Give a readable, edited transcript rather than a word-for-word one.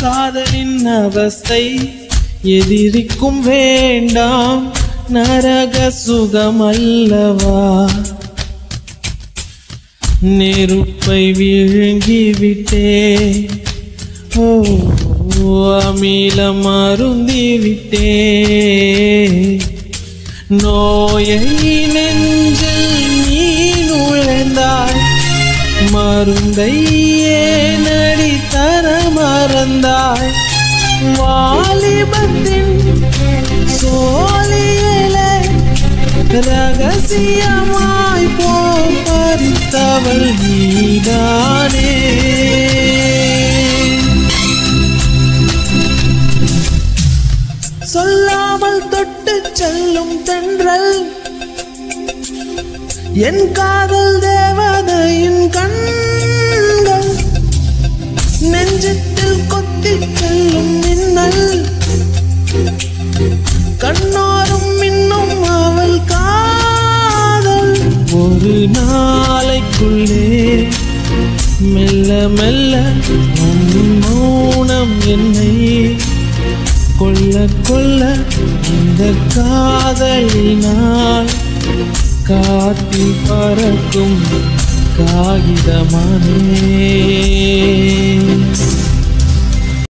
காதலின் அவஸ்தை எதிரிக்கும் வேண்டாம் நரக சுகமல்லவா நெருப்பை விழுங்கிவிட்டே ஓ அமிலம் அருந்திவிட்டே நோயை நெஞ்சில் நீ நுழைந்தாய் மருந்தை ஏனடி தர மறந்தாய் வாலிபத்தின் சோழியிலே ரகசியமாய் பறித்தவள் நீதானே சொல்லாமல் தொட்டு செல்லும் தென்றல் என் காதல் தேவதையின் கண்கள் நெஞ்சத்தில் கொத்தி செல்லும் மின்னல் கண்ணோரும் மின்னும் அவள் காதல் ஒரு நாளைக்குள்ளே மெல்ல மெல்ல மௌனம் என்னை கொல்ல கொல்ல இந்த காதலினால் காத்தில் பறக்கும் காகிதமானே